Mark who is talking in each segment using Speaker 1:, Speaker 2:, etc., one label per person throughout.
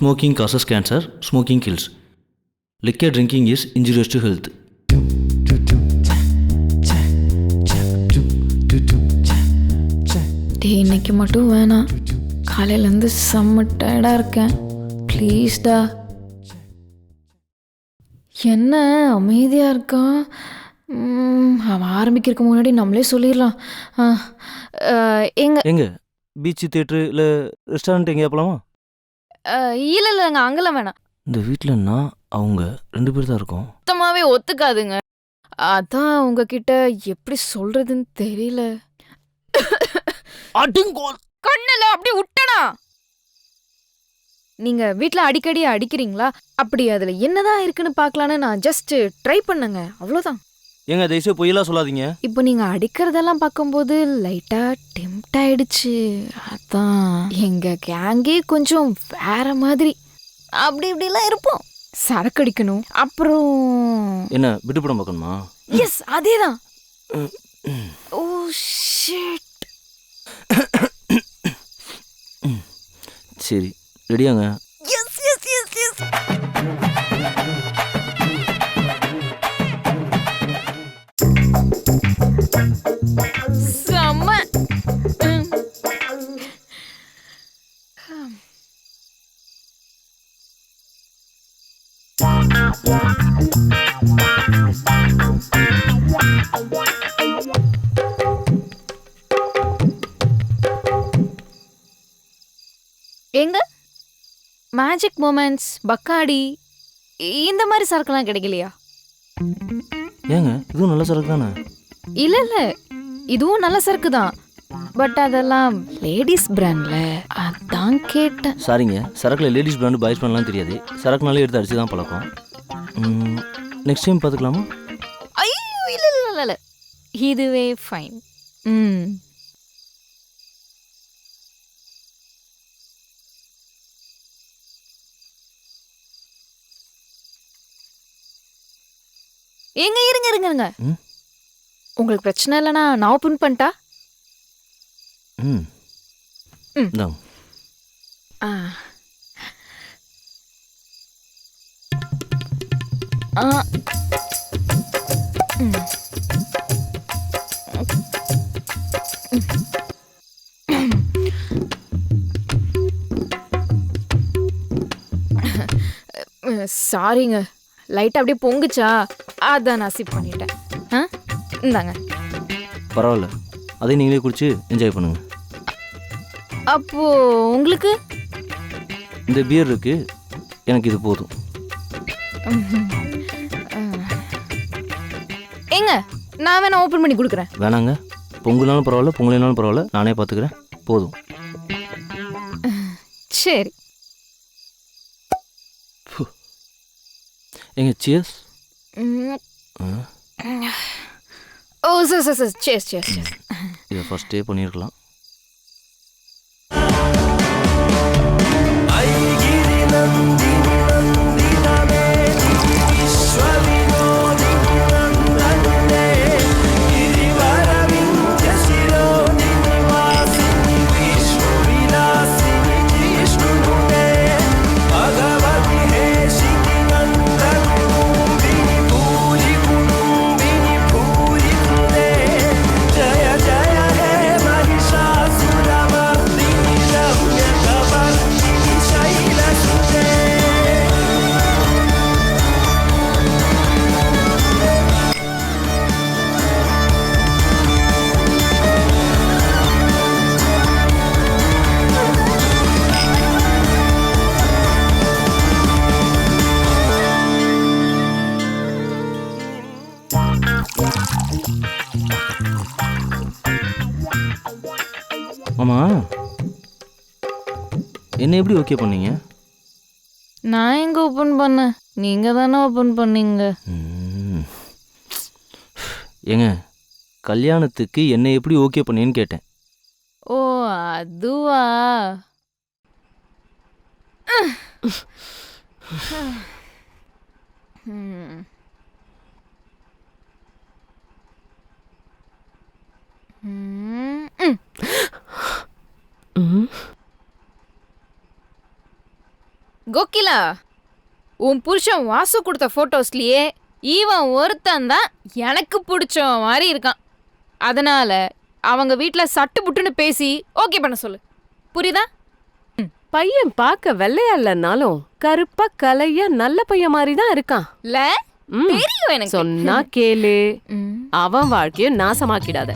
Speaker 1: Smoking causes cancer. Smoking kills. Liquor drinking is injurious to health.
Speaker 2: இன்னைக்கு மட்டும் வேணாம். காலையிலேருந்து செம்ம டயர்டாக இருக்கேன். ப்ளீஸ்டா. என்ன அமைதியாக இருக்கான்? அவன் ஆரம்பிக்கிறதுக்கு முன்னாடி நம்மளே சொல்லிடலாம்.
Speaker 1: எங்க பீச் தியேட்டரு இல்லை ரெஸ்டாரண்ட் எங்கேயா போகலாமா?
Speaker 2: இல்லைங்க, அங்கெல்லாம் வேணாம்.
Speaker 1: இந்த வீட்டில் நான் அவங்க 2 பேர் தான் இருக்கோம்.
Speaker 2: சுத்தமாகவே ஒத்துக்காதுங்க. அதான் உங்ககிட்ட எப்படி சொல்கிறதுன்னு தெரியல. கண்ணில் அப்படி விட்டனா? நீங்க வீட்டில் அடிக்கடி அடிக்கிறீங்களா? அப்படி அதில் என்னதான் இருக்குன்னு பார்க்கலான்னு நான் ஜஸ்ட் ட்ரை பண்ணுங்க, அவ்வளோதான்.
Speaker 1: ஏங்க தயவுசெய்து பொய்யெல்லாம் சொல்லாதீங்க.
Speaker 2: இப்போ நீங்க அடிக்கிறதெல்லாம் பார்க்கும்போது லைட்டா டெம்ட் ஆயிடுச்சு. அதான் எங்க கேங்கே கொஞ்சம் வேற மாதிரி. அப்படி இப்படிலாம் இருப்போம். சரக்கு அடிக்கணும், அப்புறம்
Speaker 1: என்ன விட்டு படம் பார்க்கணுமா?
Speaker 2: எஸ், அதேதான். Oh shit.
Speaker 1: சரி, ரெடியாங்க?
Speaker 2: Yes yes yes yes. செம்ம. எங்க மேஜிக் மொமெண்ட்ஸ், பக்காடி இந்த மாதிரி சரக்குலாம் கிடைக்கலையா?
Speaker 1: ஏங்க இதுவும் நல்ல சரக்கு தானே?
Speaker 2: இல்ல இல்ல, இதுவும் நல்ல சரக்கு தான். பட் அதெல்லாம் லேடிஸ் பிராண்ட்ல, அதான் கேட்டேன்.
Speaker 1: சாரிங்க, சரக்குல லேடிஸ் பிராண்டு பாய்ஸ் பிராண்ட்லாம் தெரியாது. சரக்குனாலே எடுத்து அடிச்சு தான் பழக்கம். நெக்ஸ்ட் டைம் பார்த்துக்கலாமா?
Speaker 2: ஐயோ இல்ல இல்ல இல்ல, இதுவே ஃபைன். ஏங்க இருங்க இருங்க இருங்க. உங்களுக்கு பிரச்சனை இல்லைன்னா நான் ஓப்பன் பண்ணிட்டா?
Speaker 1: இந்தாங்க.
Speaker 2: ஆ ஆ. சாரிங்க, லைட்டாக அப்படியே பொங்குச்சா, அதான் நான் சிப் பண்ணிட்டேன். இந்தாங்க.
Speaker 1: பரவாயில்ல, அதை நீங்களே குடிச்சு என்ஜாய் பண்ணுங்க.
Speaker 2: அப்போ உங்களுக்கு
Speaker 1: இந்த பியர் இருக்கு, எனக்கு இது போதும்.
Speaker 2: ஏங்க நான் வேணா ஓப்பன் பண்ணி கொடுக்குறேன்.
Speaker 1: வேணாங்க, பொங்கலாலும் பரவாயில்ல பொங்கலினாலும் பரவாயில்ல, நானே பார்த்துக்கிறேன், போதும்.
Speaker 2: சரி.
Speaker 1: எங்க cheers.
Speaker 2: Oh sir sir sir, chase chase chase.
Speaker 1: இதை ஃபர்ஸ்டே பண்ணியிருக்கலாம். மாமா, என்ன எப்படி ஓகே பண்ணீங்க?
Speaker 2: நான் எங்க ஓப்பன் பண்ணேன், நீங்க தானே ஓப்பன் பண்ணீங்க.
Speaker 1: ஏங்க கல்யாணத்துக்கு என்ன எப்படி ஓகே பண்ணீங்கன்னு கேட்டேன்.
Speaker 2: ஓ அதுவா? கோகிலா, உன் புருஷன் வாசு கொடுத்த போட்டோஸ்லயே இவன் ஒருத்தன் தான் எனக்கு பிடிச்ச மாதிரி இருக்கான். அதனால அவங்க வீட்ல சட்டு புட்டுன்னு பேசி ஓகே பண்ண சொல்லு. புரியுதா?
Speaker 3: பையன் பார்க்க வெள்ளையா இல்லைன்னாலும் கருப்பா கலையா நல்ல பையன் மாதிரி தான் இருக்கான்.
Speaker 2: இல்ல
Speaker 3: ம்.
Speaker 2: தெரியும் எனக்கு.
Speaker 3: சொன்னா கேளு,
Speaker 2: ம்.
Speaker 3: அவன் வாழ்க்கைய நாசமாக்கிடாத.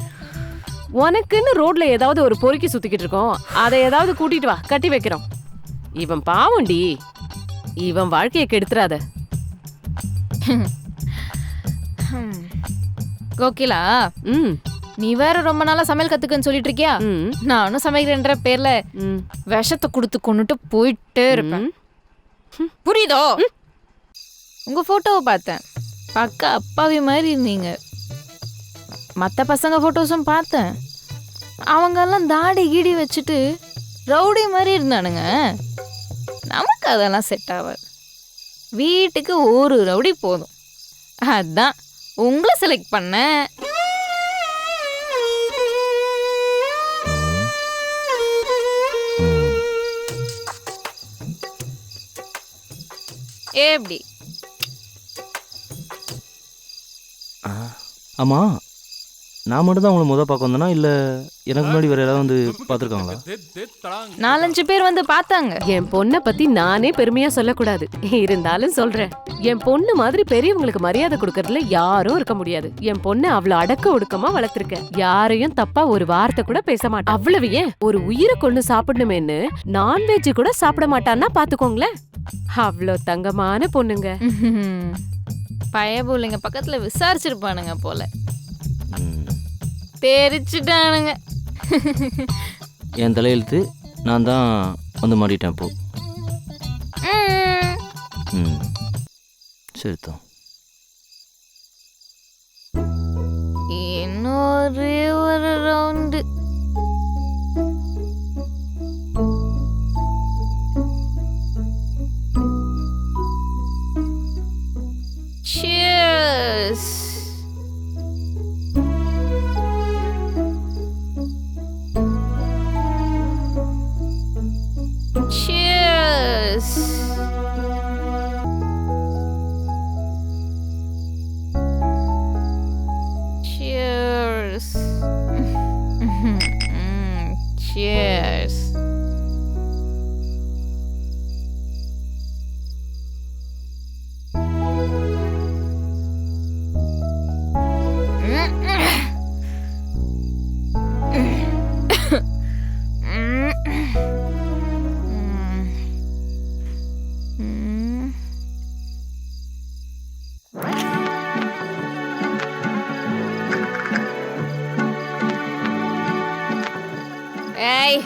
Speaker 3: உனக்குன்னு ரோட்ல ஏதாவது ஒரு பொறுக்கி சுத்திக்கிட்டு இருக்கோம், அதை ஏதாவது கூட்டிட்டு வா, கட்டி வைக்கிறோம். இவன் பாவண்டி, இவன் வாழ்க்கைய கெடுத்துறாத.
Speaker 2: கோகிலா,
Speaker 3: ம்
Speaker 2: நீ வேற ரொம்ப நாளா சமையல் கத்துக்கன்னு சொல்லிட்டு இருக்கியா?
Speaker 3: ம்
Speaker 2: நானும் சமைக்கிறேன்ற பேர்ல
Speaker 3: ம்
Speaker 2: விஷத்தை கொடுத்து கொண்டுட்டு போயிட்டே இருப்பேன். புரியுதோ? உங்க போட்டோவை பார்த்தேன், பக்கா அப்பாவி மாதிரி இருந்தீங்க. மற்ற பசங்க போட்டோஸும் பார்த்தேன், அவங்கெல்லாம் தாடி கீடி வச்சுட்டு ரவுடி மாதிரி இருந்தானுங்க. நமக்கு அதெல்லாம் செட் ஆகாது. வீட்டுக்கு ஒரு ரவுடி போதும். அதான் உங்களை செலக்ட் பண்ணேன். எப்படி?
Speaker 1: ஆமாம், நான் மட்டும் தான் உங்களை முத பார்க்க வந்தேனா இல்லை எனக்கு முன்னாடி வேறு யாராவது வந்து பார்த்துருக்காங்களா?
Speaker 2: 4-5 பேர் வந்து பார்த்தாங்க.
Speaker 3: என் பொண்ணை பத்தி நானே பெருமையா சொல்லக்கூடாது, இருந்தாலும் சொல்றேன். என் பொண்ணு மாதிரி பெரியவங்களுக்கு மரியாதை கொடுக்கறதுல யாரும் இருக்க முடியாது. என் பொண்ணு அவ்வளவு அடக்க ஒடுக்கமா வளர்த்திருக்கேன். யாரையும் தப்பா ஒரு வார்த்தை கூட பேச மாட்டேன். அவ்வளவு ஏன், ஒரு உயிரை கொண்டு சாப்பிடணுமேன்னு நான்வெஜ் கூட சாப்பிட மாட்டான்னா பாத்துக்கோங்களேன். அவ்வளோ தங்கமான பொண்ணுங்க.
Speaker 2: பயபுள்ளைங்க பக்கத்துல விசாரிச்சிருப்பானுங்க போல,
Speaker 1: ம்.
Speaker 2: தெரிச்சுட்டானுங்க.
Speaker 1: என் தலையெழுத்து, நான் தான் வந்து மாட்டிட்டேன் இப்போ. ம் சரி தான்.
Speaker 2: இன்னொரு ஒரு round. Cheers. Cheers. Cheers. Cheers. ஏய்,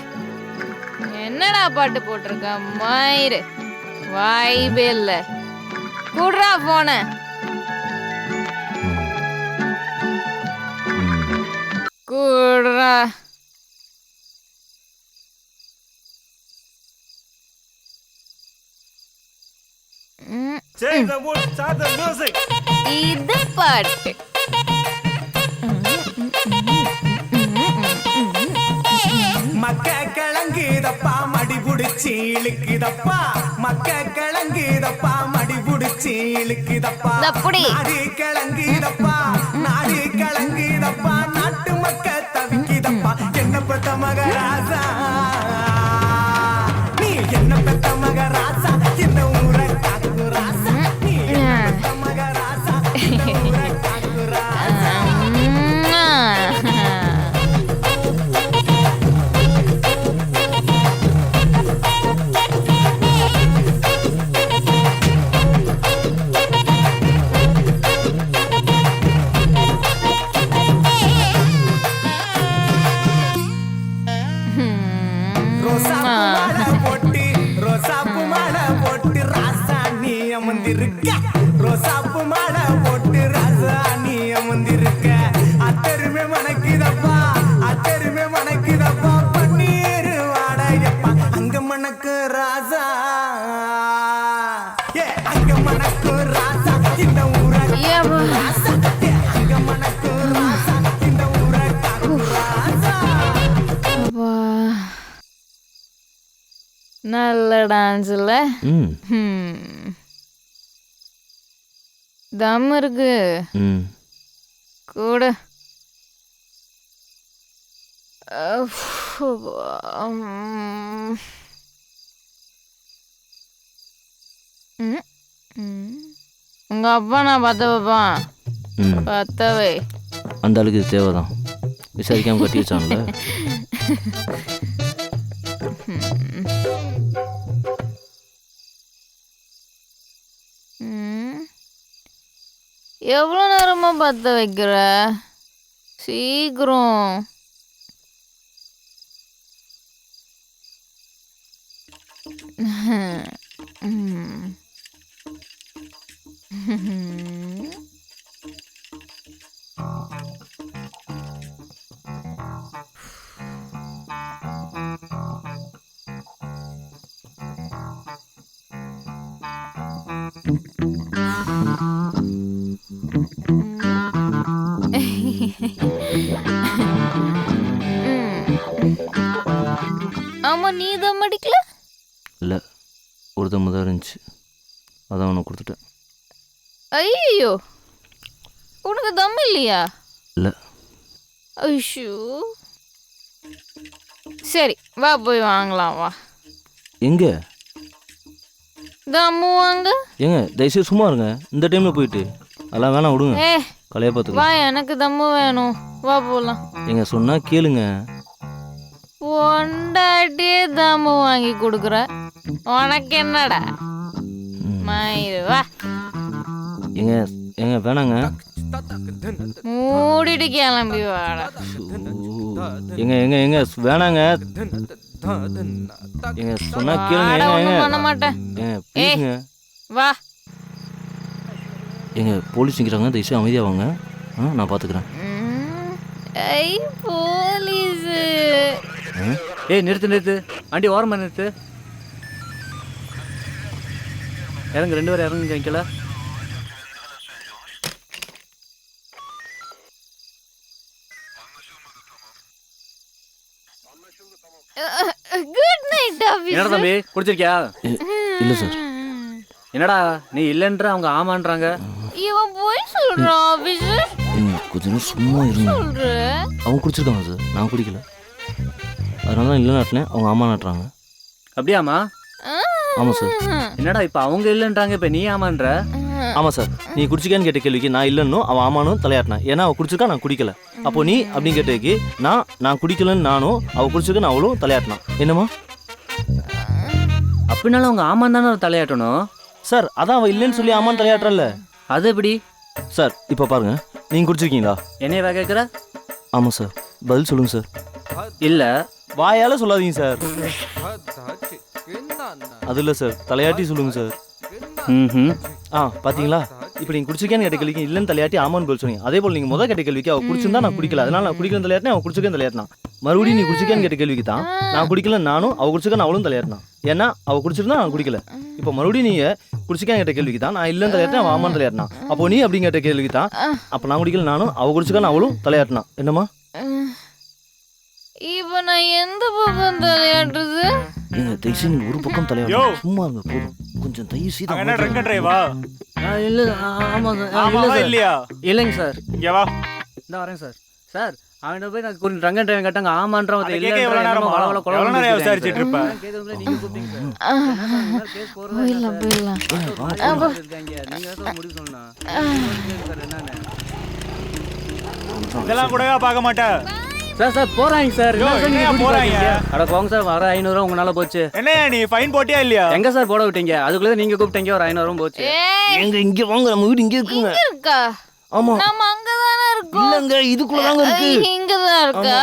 Speaker 2: என்னடா பாட்டு போட்டிருக்க? மயிறு வாய்பே இல்ல. குடுறா போன. குடுறா. இது பாட்டு.
Speaker 4: மக்க கிழங்குதப்பா மடி புடிச்சி இழுக்குதப்பா. மக்க கிழங்குதப்பா மடி புடிச்சி இழுக்குதப்பா.
Speaker 2: அப்படி
Speaker 4: நாடு கிழங்குதப்பா நாடு கிழங்குதப்பா. நாட்டு மக்க தவிக்குதப்பா. என்ன பெத்த மகராசா நீ, என்ன பெத்த மகராசா, இந்த ஊரை காக்கு ராசா. நீ என்ன பெத்த மகராசா, இந்த ஊரை காக்கு ராசா. ரோசாப்பு மாலை போட்டு ராசா நீ அமர்ந்திருக்க. ரோசாப்பு மாலை போட்டு ராசா நீ அமர்ந்திருக்க. அத்தருமே மணக்குதப்பா அத்தருமே மணக்குதப்பா. பன்னீர் வாடையப்பா அங்க மணக்கு ராசா. ஏ அங்க மணக்கு ராசா, இந்த ஊரை ராசா. ஏ அங்க மணக்கு ராசா, இந்த ஊரை காக்கு ராசா.
Speaker 2: நல்ல டான்ஸ் இல்ல
Speaker 1: ம்
Speaker 2: தம் இருக்கு
Speaker 1: ம்
Speaker 2: கூட உங்க அப்பா நான் பத்த வைப்பான்
Speaker 1: ம்
Speaker 2: பத்தவை
Speaker 1: அந்த ஆளுக்கு இது தேவைதான் விசாரிக்காமல் கட்டி வச்சான்ல.
Speaker 2: எவ்வளோ நேரமா பத்த வைக்கிற சீக்கிரம். ஆமா நீ தம் அடிக்கல?
Speaker 1: இல்லை ஒரு தம்மு தான் இருந்துச்சு, அதான் உனக்கு கொடுத்துட்டேன்.
Speaker 2: ஐயோ உனக்கு தம் இல்லையா?
Speaker 1: இல்லை.
Speaker 2: ஐஷோ சரி வா போய் வாங்கலாம் வா.
Speaker 1: எங்கே?
Speaker 2: தம்மு வாங்க.
Speaker 1: ஏங்க தயவுசெய்து சும்மா இருங்க, இந்த டைமில் போயிட்டு அதெல்லாம் வேணாம் விடுங்க,
Speaker 2: ஏ
Speaker 1: கலையை பார்த்துக்கலாம்.
Speaker 2: வா எனக்கு தம்மு வேணும் வா போலாம்.
Speaker 1: ஏங்க சொன்னால் கேளுங்க.
Speaker 2: பொண்டாட்டியே தம்மு வாங்கி கொடுக்குற உனக்கு என்னடா மயிறு வா.
Speaker 1: ஏங்க ஏங்க வேணாங்க.
Speaker 2: மூடிட்டு கிளம்பி வாடா.
Speaker 1: ஏங்க ஏங்க ஏங்க வேணாங்க. ஏங்க சொன்னால் கேளுங்க.
Speaker 2: வாடா,
Speaker 1: ஏங்க
Speaker 2: ஒண்ணும்
Speaker 1: ஏங்க
Speaker 2: பண்ண மாட்டேன்.
Speaker 1: ஏங்க ப்ளீஸுங்க.
Speaker 2: வா
Speaker 1: ஏங்க போலீஸ் நிற்கிறாங்க, தயவுசெய்து அமைதியாக வாங்க. நான் பார்த்துக்கிறேன்.
Speaker 2: ஐ போலீஸு.
Speaker 5: ஏய் நிறுத்து வண்டி ஓரமாக நிறுத்து. இறங்கு, 2 பேரும் இறங்குங்க. வைக்கல
Speaker 2: குட் நைட்
Speaker 5: என்னடா
Speaker 2: ஆபீசர்.
Speaker 5: தம்பி குடிச்சிருக்கியா?
Speaker 1: இல்லை சார்.
Speaker 5: என்னடா நீ இல்லைன்ற அவங்க ஆமான்றாங்க.
Speaker 2: இவன் போய் சொல்றான் ஆபீசர்.
Speaker 1: ஏங்க கொஞ்ச நேரம் சும்மா இருங்க.
Speaker 2: சொல்ற
Speaker 1: அவங்க குடிச்சிருக்காங்க சார், நான் குடிக்கல. அதனால தான் இல்லை நாட்டினேன், அவங்க ஆமா நாட்டுறாங்க.
Speaker 5: அப்படியாம்மா?
Speaker 1: ஆமாம் சார்.
Speaker 5: என்னடா இப்போ அவங்க இல்லைன்றாங்க, இப்போ நீ ஆமான்ற?
Speaker 1: ஆமாம் சார். நீ குடிச்சிக்கான்னு கேட்ட கேள்விக்கு நான் இல்லைன்னு அவன் ஆமானும் தலையாட்டினான். ஏன்னா அவள் குடிச்சிருக்கா, நான் குடிக்கல. அப்போ நீ அப்படின்னு கேட்டதுக்கு நான் குடிக்கலன்னு நானும், அவள் குடிச்சிருக்கேன்னு அவளும் தலையாட்டினான். என்னம்மா?
Speaker 5: அப்படின்னாலும் அவங்க ஆமான் தானே தலையாட்டணும்
Speaker 1: சார். அதான் அவள் இல்லைன்னு சொல்லி ஆமான்னு தலையாட்டுறல்ல.
Speaker 5: அது எப்படி
Speaker 1: சார் இப்போ பாருங்க, நீங்கள் குடிச்சிருக்கீங்களா?
Speaker 5: என்னையவா கேட்குற?
Speaker 1: ஆமாம் சார். பதில் சொல்லுங்க சார்.
Speaker 5: இல்லை
Speaker 1: வாயால் சொல்லாதீங்க சார். அது இல்லை சார், தலையாட்டி சொல்லுங்க சார்.
Speaker 5: ம்
Speaker 1: பார்த்தீங்களா, இப்போ நீங்கள் குடிச்சிருக்கேன்னு கேட்ட கேள்விக்கு இல்லைன்னு தலையாட்டி ஆமான்னு பதில் சொன்னீங்க. அதே போல் நீங்கள் முதல் கேட்ட கேள்விக்கு அவள் குடிச்சிருந்தா நான் குடிக்கல, அதனால நான் குடிக்கலன்னு தலையாட்டினேன், அவள் குடிச்சிருக்கேன்னு தலையாட்டினான். மறுபடியும் நீ குடிச்சிருக்கேன்னு கேட்ட கேள்விக்கு தான் நான் குடிக்கலன்னு நானும், அவள் குடிச்சிருக்கேன்னு அவளும் தலையாட்டினான். ஏன்னா அவள் குடிச்சிருந்தா நான் குடிக்கல. இப்போ மறுபடியும் நீங்கள் குடிச்சிருக்கேன்னு கேட்ட கேள்விக்கு தான் நான் இல்லைன்னு தலையாட்டினேன், அவன் ஆமான்னு தலையாட்டினான். அப்போ நீ அப்படின்னு கேட்ட கேள்விக்கு தான் அப்போ நான் குடிக்கல நானும், அவள் குடிச்சிருக்கான்னு அவளும் தலையாட்டினான். என்னம்மா?
Speaker 2: இப்ப நான் எந்த பக்கம் தலையாட்டுறது?
Speaker 1: ஏங்க தயவுசெய்து நீங்கள் ஒரு பக்கம் தலையாட்டு சும்மா இருங்க போதும். கொஞ்சம் தயவுசெய்து
Speaker 6: என்ன ட்ரங்க் அண்ட் டிரைவா?
Speaker 5: இல்லை ஆமாம் சார்.
Speaker 6: ஆமாவா இல்லையா?
Speaker 5: இல்லைங்க சார்.
Speaker 6: இங்க வா.
Speaker 5: இந்த வரேன் சார். சார் அவன்கிட்ட போய் நான் கொஞ்சம் ட்ரங்க் அண்ட் டிரைவ் கேட்டாங்க, ஆமான்றான்.
Speaker 6: அதை கேட்க எவ்வளவு நேரமா? எவ்வளவு நேரம் விசாரிச்சுட்டு இருப்ப?
Speaker 5: நீங்க கூப்பிட்டீங்க சார். கேஸ்
Speaker 2: போயிடலாம் போயிடலாம்.
Speaker 5: நீங்க தான் முடிவு சொல்லணும்.
Speaker 6: இதெல்லாம் கூடவா பார்க்க மாட்டேன்?
Speaker 5: சார் போறாங்க சார்.
Speaker 6: யோ, என்னையா போறாங்க?
Speaker 5: அட போங்க சார், வர 500 உங்களால போச்சு.
Speaker 6: என்னையா நீ ஃபைன் போட்டியா இல்லையா?
Speaker 5: எங்க சார் போட விட்டீங்க? அதுக்குள்ள நீங்க கூப்பிட்டீங்க, ஒரு 500 போச்சு.
Speaker 2: ஏய்
Speaker 1: எங்க இங்கே வாங்க, நம்ம வீடு இங்கே இருக்குங்க.
Speaker 2: இங்க இருக்கா?
Speaker 1: ஆமாம்.
Speaker 2: நம்ம அங்கதானே இருக்கோம்.
Speaker 1: இல்லைங்க இதுக்குள்ள தாங்க இருக்கு.
Speaker 2: இங்கதான் இருக்கா?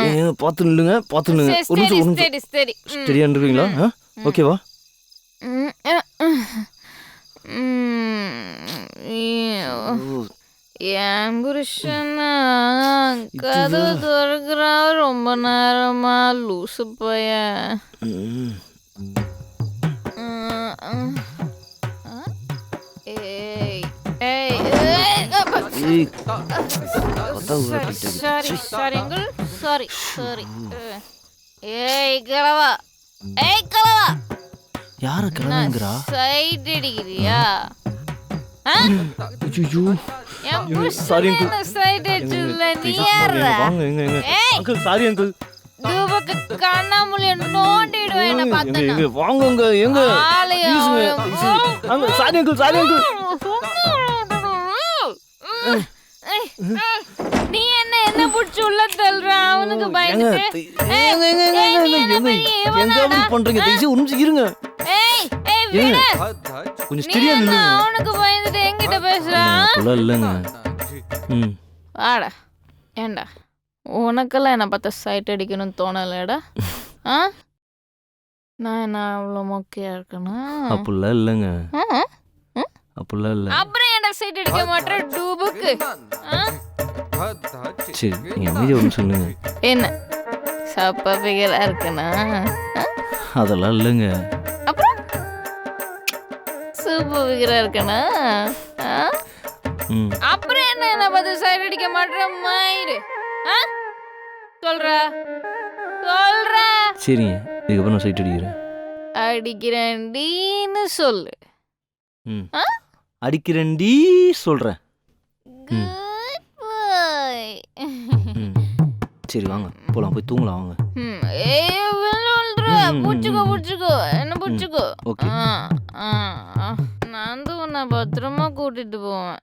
Speaker 1: ஏங்க பார்த்து நில்லுங்க, பார்த்து நில்லுங்க. ஒரு நிமிஷம், ஒரு நிமிஷம்.
Speaker 2: சரி சரி.
Speaker 1: சரியா இருக்கீங்களா? ஓகேவா?
Speaker 2: என் புருஷனா கதவு திறக்கிறா ரொம்ப நேரமா லூசு பையன். ஏய் ஏய் சாரி சாரி சாரி சாரி. ஏய் கிழவா ஏய் கலவா
Speaker 1: யார கிளம்புங்கிறா?
Speaker 2: சைட் அடிக்கிறியா?
Speaker 1: ஐயோ
Speaker 2: என்
Speaker 1: சாரி
Speaker 2: புருஷன்
Speaker 1: அங்கிள்.
Speaker 2: சைட் அடிச்சதுல நீ யாரா?
Speaker 1: வாங்க எங்க
Speaker 2: ஏய்
Speaker 1: அங்கிள் சாரி அங்கிள்.
Speaker 2: தூபக்கு கண்ணாமூலிய நோண்டிடுவேன் என்ன
Speaker 1: எங்க
Speaker 2: பார்த்தனா.
Speaker 1: எங்க வாங்குங்க எங்க
Speaker 2: ஆளையா
Speaker 1: uncle sorry uncle sorry uncle.
Speaker 2: நீ என்ன புடிச்சு உள்ள தள்ளுற அவனுக்கு பயந்துட்டு?
Speaker 1: எங்க எங்க எங்க எங்க எங்க எங்க அப்படி பண்றீங்க? தயவுசெய்து ஒரு நிமிஷம் இருங்க.
Speaker 2: ஏய் ஏய்
Speaker 1: ஏங்க,
Speaker 2: விடு.
Speaker 1: கொஞ்சம்
Speaker 2: நீ
Speaker 1: ஸ்டெடியா
Speaker 2: என்ன
Speaker 1: நில்லுங்க.
Speaker 2: அவனுக்கு பயந்துட்டு என்கிட்ட பேசுறா?
Speaker 1: அப்படிலாம் இல்லைங்க. ம்
Speaker 2: வாடா ஏண்டா உனக்கெல்லாம் என்ன பார்த்தா சைட் அடிக்கணும்னு தோணலடா? ஆ நான் என்ன அவ்வளோ மொக்கையா இருக்கேனா?
Speaker 1: அப்படிலாம் இல்லைங்க.
Speaker 2: ஆ?
Speaker 1: அப்படிலாம் இல்லை.
Speaker 2: அப்புறம் ஏன்டா சைட் அடிக்க மாட்டேற டூபுக்கு? ஆ?
Speaker 1: சரி நீங்க அமைதியா ஒன்று சொல்லுங்க.
Speaker 2: என்ன சப்பா பிகரா இருக்கனா?
Speaker 1: அதெல்லாம் இல்லைங்க.
Speaker 2: அப்புறம் சூப்பர் பிகரா இருக்கனா?
Speaker 1: ம்
Speaker 2: அப்புறம் என்ன பார்த்து சைட் அடிக்க மாட்டேற மயிறு? சொல்றா சொல்றா
Speaker 1: சரிங்க, இதுக்கப்புறம் நான் சைட் அடிக்கிறேன்.
Speaker 2: அடிக்கிறேன்டின்னு சொல்லு.
Speaker 1: ம்
Speaker 2: ஆ?
Speaker 1: அடிக்கிறேன்டி சொல்கிறேன். ம்.
Speaker 2: குட் பாய்.
Speaker 1: ம் சரி வாங்க போகலாம், போய் தூங்கலாம் வாங்க.
Speaker 2: ஏய் விழுந்துற புடிச்சுக்கோ என்ன புடிச்சுக்கோ.
Speaker 1: ஓகே.
Speaker 2: நான் தான் உன்னை பத்திரமா கூட்டிட்டு போவேன்.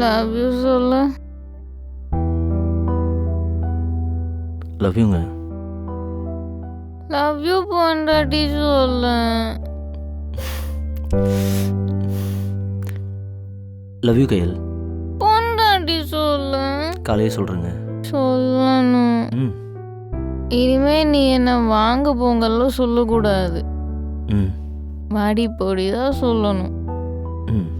Speaker 2: லவ் யூ சொல்லு.
Speaker 1: லவ் யூங்க.
Speaker 2: லவ் யூ பொண்டாட்டி சொல்லு.
Speaker 1: லவ் யூ கையல்.
Speaker 2: பொண்டாட்டி சொல்லு.
Speaker 1: காலையே சொல்கிறேங்க.
Speaker 2: சொல்லணும்.
Speaker 1: ம்
Speaker 2: இனிமே நீ என்ன வாங்க போங்கல்ல சொல்லக்கூடாது.
Speaker 1: ம்
Speaker 2: வாடி போடி தான் சொல்லணும்.
Speaker 1: ம்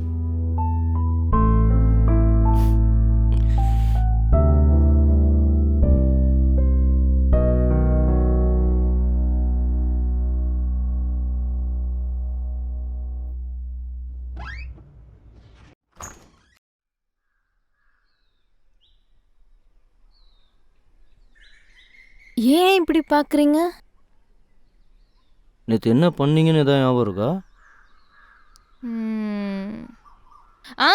Speaker 2: ஏன் இப்படி பார்க்குறீங்க?
Speaker 1: நேற்று என்ன பண்ணீங்கன்னு எதாவது ஞாபகம் இருக்கா?
Speaker 2: ஆ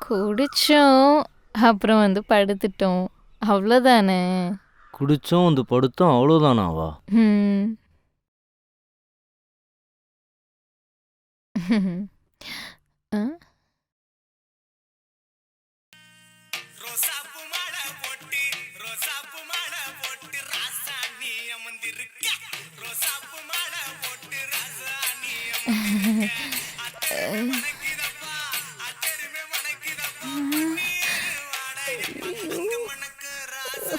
Speaker 2: குடிச்சோம் அப்புறம் வந்து படுத்துட்டோம் அவ்வளோதானே.
Speaker 1: குடித்தோம் வந்து படுத்தோம் அவ்வளோதானாவா?
Speaker 4: ரோசாப்பு மாலை போட்டு ரோசாப்பு மாலை போட்டு ராசா நீ அமர்ந்திருக்க. ரோசாப்பு மாலை போட்டு ராசா நீ அமர்ந்திருக்க. அத்தருமே மணக்குதப்பா அத்தருமே மணக்குதப்பா. பன்னீர் வாடகை வந்து மணக்கு ராசா.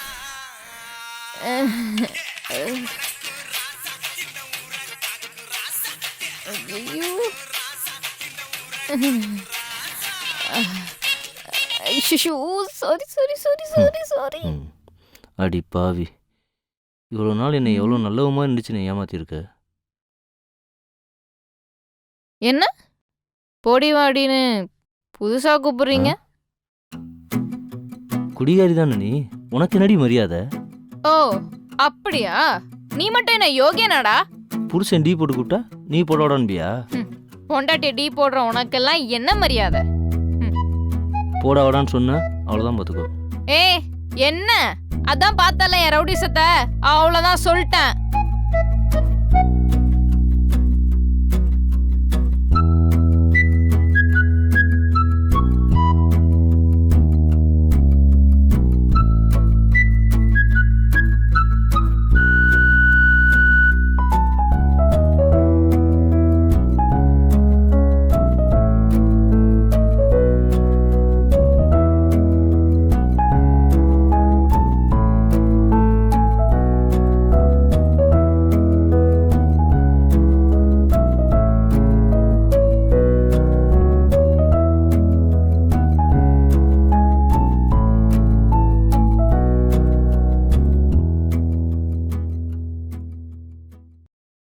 Speaker 4: மணக்கு ராசா இந்த ஊரை காக்கு ராசா.
Speaker 2: ஐயோ
Speaker 4: ராசா இந்த ஊரை
Speaker 2: சாரி.
Speaker 1: ம் அடி பாவி, இவ்வளோ நாள் என்னை எவ்வளோ நல்லவமாக இருந்துச்சு நீ ஏமாத்திருக்க.
Speaker 2: என்ன போடி வாடின்னு புதுசா கூப்பிடுறீங்க?
Speaker 1: குடிகாரி தானே நீ, உனக்கு என்னடி மரியாதை?
Speaker 2: ஓ அப்படியா? நீ மட்டும் என்ன யோகியனாடா?
Speaker 1: புருஷன் டீ போட்டு கூப்பிட்டா நீ போடாடான்பியா?
Speaker 2: பொண்டாட்டி டீ போடுற உனக்கெல்லாம் என்ன மரியாதை?
Speaker 1: போடா வாடான்னு சொன்ன அவ்வளோதான் பார்த்துக்கோ.
Speaker 2: ஏய் என்ன அதான் பார்த்தால என் ரவுடி சத்த அவ்வளோதான் சொல்லிட்டேன்.